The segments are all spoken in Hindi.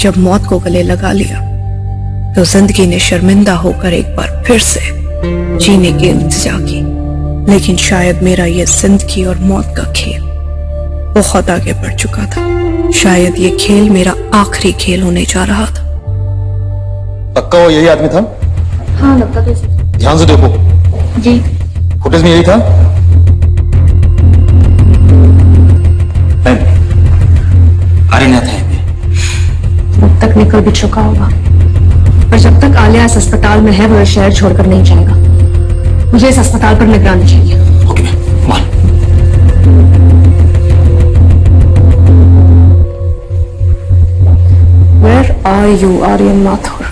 जब मौत को गले लगा लिया तो जिंदगी ने शर्मिंदा होकर एक बार फिर से जीने की इल्तिजा की। लेकिन शायद मेरा ये जिंदगी और मौत का खेल बहुत आगे बढ़ चुका था। शायद ये खेल मेरा आखिरी खेल होने जा रहा था। पक्का वो यही आदमी था? हाँ लगता तो ऐसे। ध्यान से देखो। जी। फुटेज में यही था? आर्यन था अब तक निकल भी चुका होगा, पर जब तक आलिया इस अस्पताल में है वो शहर छोड़कर नहीं जाएगा। मुझे इस अस्पताल पर निगरानी चाहिए। Okay ma'am. Where are you, Aryan Mathur?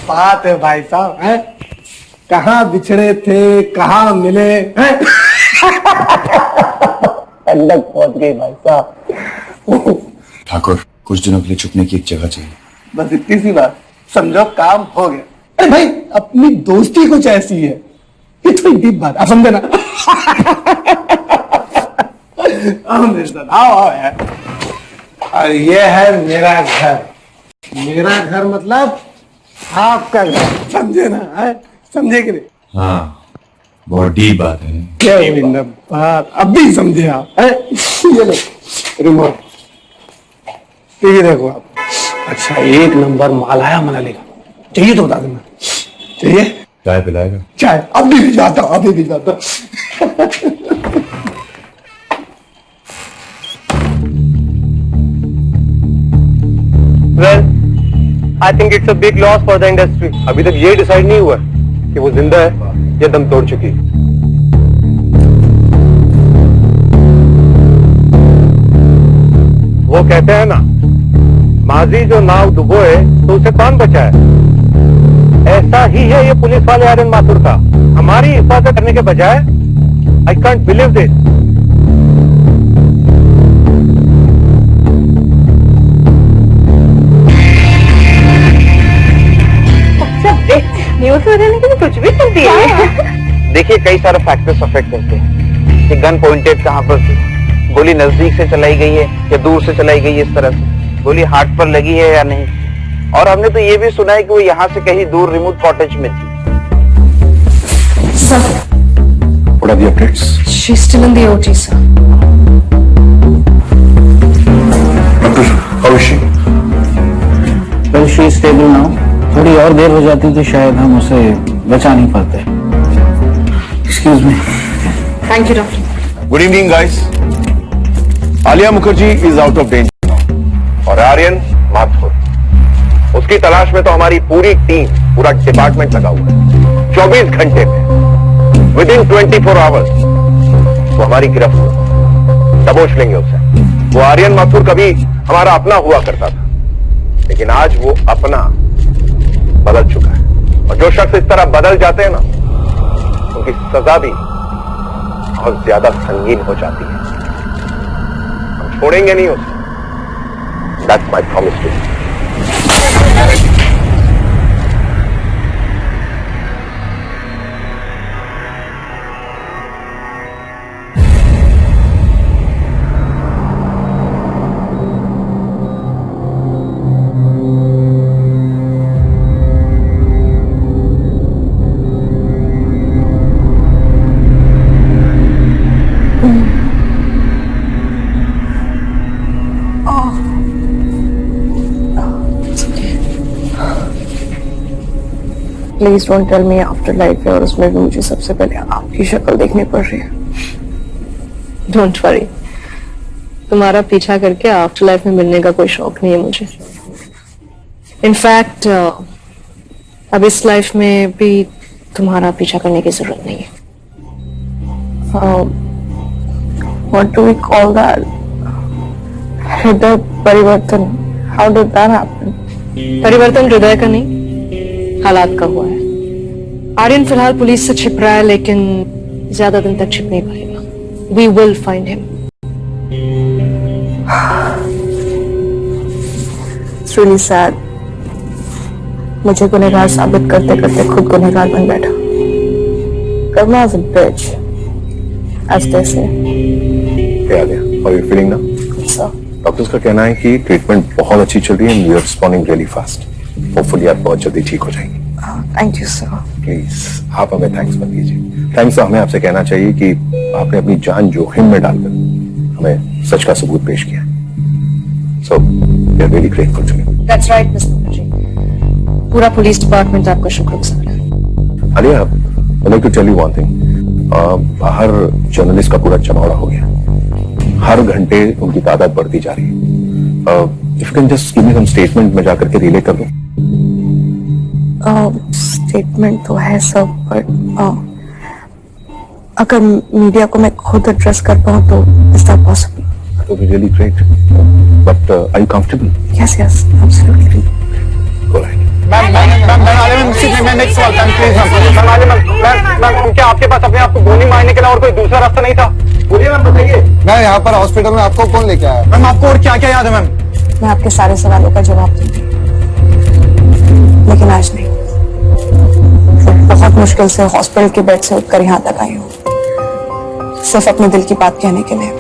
बात है भाई साहब, हैं? कहाँ बिछड़े थे, कहाँ मिले हैं? अंदर पहुंच गए भाई साहब। ठाकुर, कुछ दिनों के लिए छुपने की एक जगह चाहिए। बस इतनी सी बात, समझो काम हो गया। अरे भाई अपनी दोस्ती कुछ ऐसी है, ये थोड़ी डीप बात, आप समझे ना? आओ मेरे साथ, आओ यार। और ये है मेरा घर। मेरा घर मतलब आपका घर, समझे ना? समझे कि नहीं? हाँ, बहुत डीप बात है। क्या बात, अब भी समझे आप? ये लो रिमोट, ये देखो आप। अच्छा, एक नंबर माल आया मनाली का। चाहिए तो बता देना। चाहिए? चाय पिलाएगा? चाय अभी भी जाता हूँ, अभी भी जाता हूँ। Well, I think it's a big loss for the industry. अभी तक ये डिसाइड नहीं हुआ कि वो जिंदा है या दम तोड़ चुकी है। वो कहते हैं ना, माजी जो नाव डुबोए तो उसे कौन बचाए। ऐसा ही है ये पुलिस वाले आर्यन माथुर का। हमारी हिफाजत करने के बजाय, I can't believe this. News वगैरह की कुछ भी सुनती है। देखिए, कई सारे फैक्टर्स अफेक्ट करते हैं कि गन पॉइंटेड कहाँ पर थी, गोली नजदीक से चलाई गई है या दूर से चलाई गई है, इस तरह से गोली हार्ट पर लगी है या नहीं। और हमने तो ये भी सुना है कि वो यहाँ से कहीं दूर रिमोट कॉटेज में थी। Sir, What are the updates? she's still in the OT, sir. Doctor, how is she? Well, she is stable now. थोड़ी और देर हो जाती तो शायद हम उसे बचा नहीं पाते। Excuse me. Thank you, doctor. Good evening guys. Alia Mukherjee is out of danger now. और आर्यन माथुर, उसकी तलाश में तो हमारी पूरी टीम, पूरा डिपार्टमेंट लगा हुआ है। 24 घंटे में, विद इन 24 आवर्स वो हमारी गिरफ्त हो, दबोच लेंगे उसे। वो आर्यन माथुर कभी हमारा अपना हुआ करता था, लेकिन आज वो अपना बदल चुका है। और जो शख्स इस तरह बदल जाते हैं ना, उनकी सजा भी बहुत ज्यादा संगीन हो जाती है। हम छोड़ेंगे नहीं उसे। That's my promise to you. Please don't tell me afterlife है और उसमें भी मुझे सबसे पहले आपकी शक्ल देखनी पड़ रही है। डोंट वरी, तुम्हारा पीछा करके आफ्टर लाइफ में मिलने का कोई शौक नहीं है मुझे। इनफैक्ट अब इस लाइफ में भी तुम्हारा पीछा करने की जरूरत नहीं है। What do we call that? हृदय परिवर्तन। How did that happen? परिवर्तन हृदय का नहीं, हालात का हुआ है। आर्यन फिलहाल पुलिस से छिप रहा है, लेकिन ज्यादा दिन तक छिप नहीं पाएगा। We will find him. It's really sad. मुझे गुनहगार साबित करते करते खुद गुनहगार बन बैठा। Karma is a bitch, as they say. क्या आ गया? How are you feeling now? So, doctors का कहना है कि ट्रीटमेंट बहुत अच्छी चल रही है and we are responding really fast. Hopefully आप बहुत जल्दी ठीक हो जाएंगे। thank you, sir. प्लीज आप हमें थैंक्स मत कीजिए। थैंक्स तो हमें आपसे कहना चाहिए कि आपने अपनी जान जोखिम में डालकर हमें सच का सबूत पेश किया। So we are really grateful to you. That's right, miss Mukherjee. पूरा पुलिस डिपार्टमेंट आपका शुक्रगुजार है। Alia, I'd like to tell you one thing. बाहर जर्नलिस्ट का पूरा जमावड़ा हो गया। हर घंटे उनकी तादाद बढ़ती जा रही है। If you can just give me some statement, मैं जाकर के रिले कर दूं। स्टेटमेंट तो है सर, बट अगर मीडिया को मैं खुद एड्रेस कर पाऊँ तो is that possible? That would be really great. But are you comfortable? Yes, absolutely. Go ahead. क्या आपके पास अपने आप को गोली मारने के लिए और कोई दूसरा रास्ता नहीं था? बोलिए मैम, बताइए। मैं यहाँ पर हॉस्पिटल में आपको कौन लेके आया? मैम आपको और क्या क्या याद है मैम? मैं आपके सारे सवालों का जवाब दूंगी, लेकिन आज नहीं। बहुत मुश्किल से हॉस्पिटल के बेड से उठकर यहाँ तक आई हूँ, सिर्फ अपने दिल की बात कहने के लिए,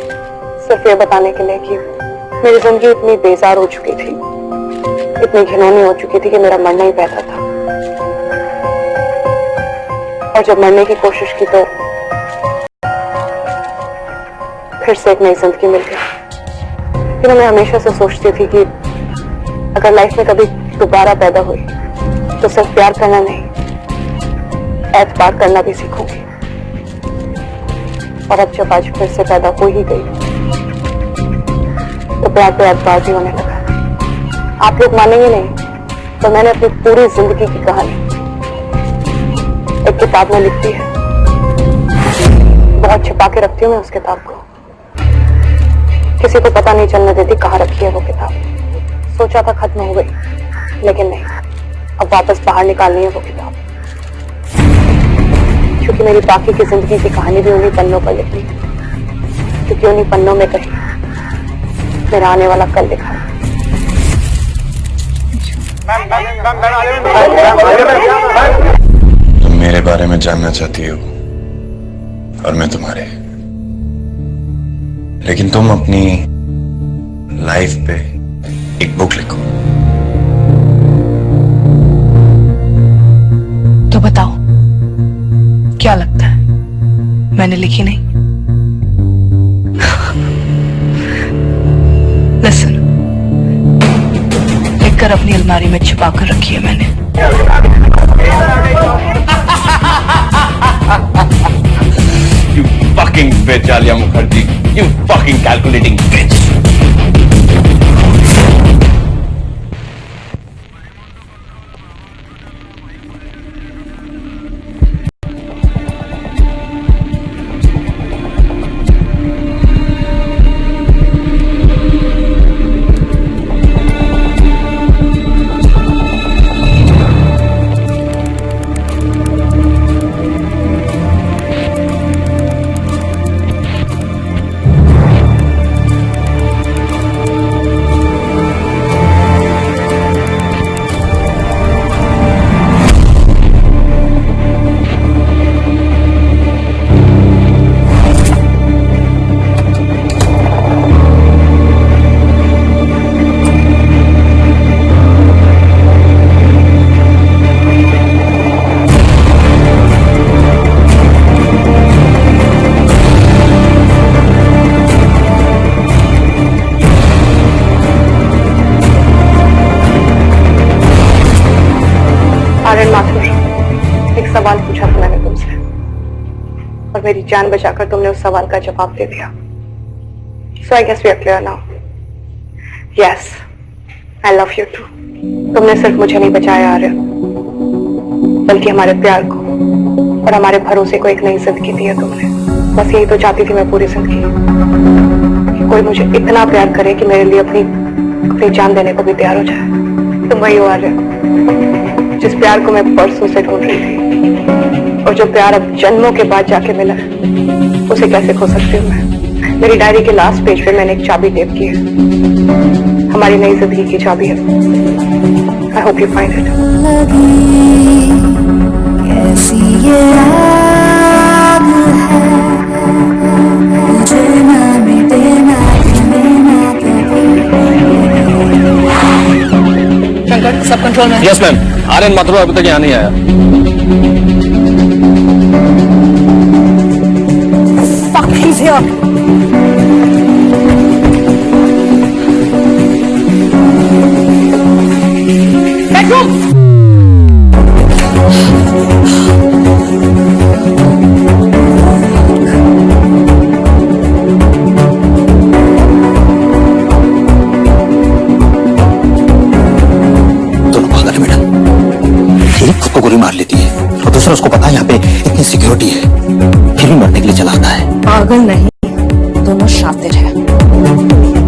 सिर्फ ये बताने के लिए कि मेरी जिंदगी इतनी बेजार हो चुकी थी, इतनी घिनौनी हो चुकी थी कि मेरा मरना ही बेहतर था। और जब मरने की कोशिश की तो फिर से एक नई जिंदगी मिल गई। फिर मैं हमेशा से सोचती थी कि अगर लाइफ में कभी दोबारा पैदा हुई तो सिर्फ प्यार करना नहीं, एतबार करना भी सीखूंगी। और अब जब आज फिर से पैदा हो ही गई तो प्यार पे एतबार भी होने लगा। आप लोग मानेंगे नहीं, तो मैंने अपनी पूरी जिंदगी की कहानी एक किताब में लिख दी है। बहुत छिपा के रखती हूँ मैं उस किताब को, किसी को पता नहीं चलने देती कहाँ रखी है वो किताब। सोचा था खत्म हो गई, लेकिन नहीं, अब वापस बाहर निकालनी है वो किताब, क्योंकि मेरी बाकी की जिंदगी की कहानी भी उन्हीं पन्नों पर लिखनी है, क्योंकि उन्हीं पन्नों में कहीं मेरा आने वाला कल लिखा है। तुम मेरे बारे में जानना चाहती हो और मैं तुम्हारे, लेकिन तुम अपनी लाइफ पे एक बुक लिखो। तो बताओ, क्या लगता है मैंने लिखी नहीं? लिसन, लिखकर अपनी अलमारी में छिपा कर रखी है मैंने। You fucking bitch, Alia Mukherjee. You fucking calculating bitch. एक सवाल पूछा था मैंने तुमसे, और मेरी जान बचाकर तुमने उस सवाल का जवाब दे दिया। So I guess we are clear now. Yes, I love you too. तुमने सिर्फ मुझे नहीं बचाया आर्यन, बल्कि हमारे प्यार को और हमारे भरोसे को एक नई जिंदगी दी है तुमने। बस यही तो चाहती थी मैं पूरी जिंदगी, कि कोई मुझे इतना प्यार करे कि मेरे लिए अपनी जान देने को भी तैयार हो जाए। तुम वही हो आर्यन, जिस प्यार को मैं परसों से ढूंढ रही थी, और जो प्यार अब जन्मों के बाद जाके मिला है, उसे कैसे खो सकती हूँ मैं? मेरी डायरी के लास्ट पेज पे मैंने एक चाबी टेप की है, हमारी नई जिंदगी की चाबी है। I hope you find it. कैसी ये आग है, मुझे ना मिटे ना देना शंकर, सब कंट्रोल में? Yes ma'am. आर्यन माथुर अभी तक यहाँ नहीं आया। Fuck, he's here. Bedroom. दोनों पागल है मैडम। एक खुद को गोली मार लेती है और दूसरा उसको पता है यहाँ पे इतनी सिक्योरिटी है, फिर भी मरने के लिए चला आता है। पागल नहीं, दोनों शातिर हैं।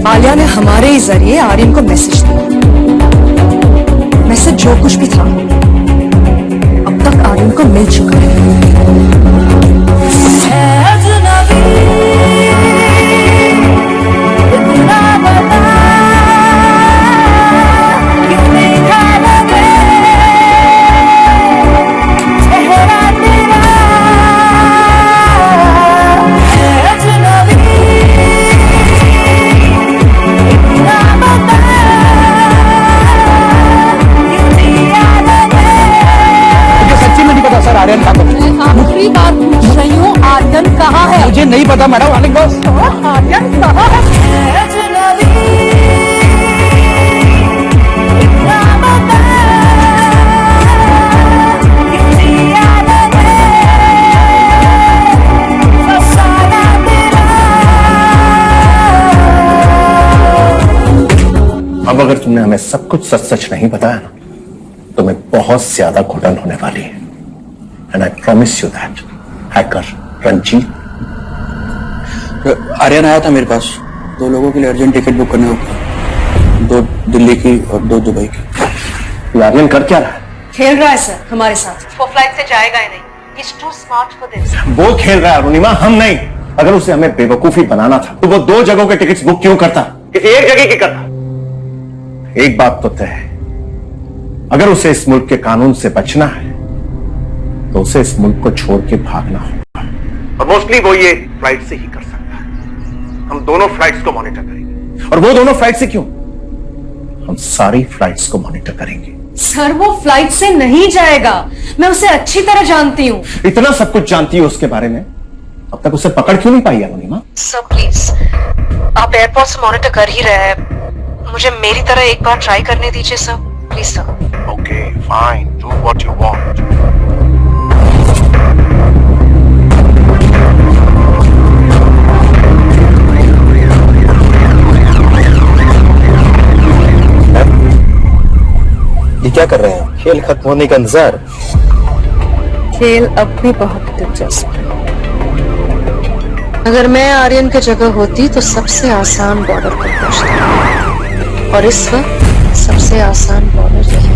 आलिया ने हमारे ही जरिए आर्यन को मैसेज दिया। मैसेज जो कुछ भी था, अब तक आर्यन को मिल चुका है। आर्यन कहाँ है? आखिरी बार पूछ रही हूँ, आर्यन कहाँ है? मुझे नहीं पता मैडम। आलिक बॉस, आर्यन कहाँ है? अब अगर तुमने हमें सब कुछ सच सच नहीं बताया ना, तो मैं बहुत ज्यादा घुटन होने वाली है। And I promise you that. Hacker Ranjit. Aryan आया था मेरे पास, 2 लोगों के लिए अर्जेंट टिकट बुक करने होगा, 2 दिल्ली की और 2 दुबई की। आर्यन कर क्या रहा है? खेल रहा है सर हमारे साथ। वो फ्लाइट से जाएगा ही नहीं। He's too smart for this. वो खेल रहा है अरुणिमा, हम नहीं। अगर उसे हमें बेवकूफी बनाना था तो वो 2 जगहों के टिकट्स बुक क्यों करता कि एक जगह की करता? एक बात तो तय है, अगर उसे इस मुल्क के कानून से बचना है तो उसे इस मुल्क को छोड़ के भागना होगा। और मोस्टली वो ये फ्लाइट से ही कर सकता है। हम दोनों फ्लाइट्स को मॉनिटर करेंगे। और वो दोनों फ्लाइट से क्यों? हम सारी फ्लाइट्स को मॉनिटर करेंगे। सर वो फ्लाइट से नहीं जाएगा, मैं उसे अच्छी तरह जानती हूँ। इतना सब कुछ जानती हो उसके बारे में, अब तक उसे पकड़ क्यों नहीं पाई अरुणिमा? सर प्लीज, आप एयरपोर्ट से मॉनिटर कर ही रहे हैं, मुझे मेरी तरह एक बार ट्राई करने दीजिए sir, please sir. Okay fine, do what you want. ये क्या कर रहे हैं? खेल खत्म होने का इंतजार? खेल अब भी बहुत दिलचस्प है। अगर मैं आर्यन की जगह होती तो सबसे आसान बॉर्डर पर पहुंचती, और इस वक्त सबसे आसान बॉर्डर यही है।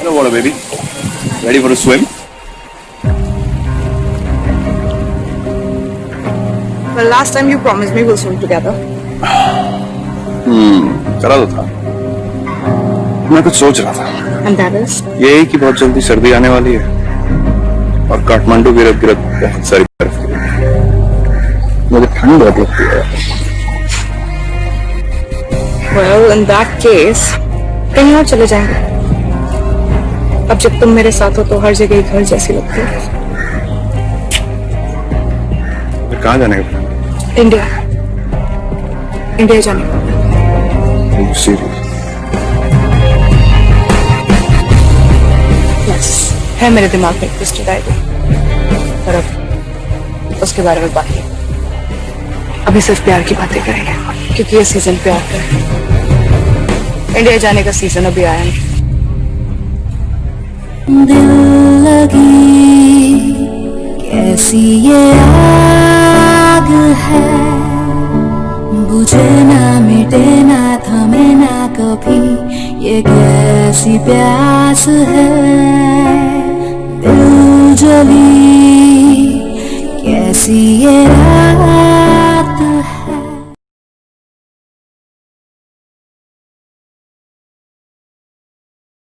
Hello, water baby. Ready for a swim? Well, last time you promised me we'll swim together. चला तो था। मैं कुछ सोच रहा था। And that is? यही कि बहुत जल्दी सर्दी आने वाली है और काठमांडू गिरत गिरत बहुत सारी बर्फ गिरेगी। मुझे ठंड बहुत लगती है। Well, in that case, कहीं और चले जाएंगे। अब जब तुम मेरे साथ हो तो हर जगह घर जैसी लगती है। फिर कहाँ जाने का? इंडिया। इंडिया जाने का। सीरियस? Yes, है मेरे दिमाग में ट्विस्टेड आइडिया, पर अब उसके बारे में बात नहीं। अभी सिर्फ प्यार की बातें करेंगे, क्योंकि ये सीजन प्यार का है। इंडिया जाने का सीजन अभी आया नहीं। दिल लगी कैसी ये आग है, बुझे ना मिटे ना थमे ना कभी, ये कैसी प्यास है। दिल जली कैसी ये आग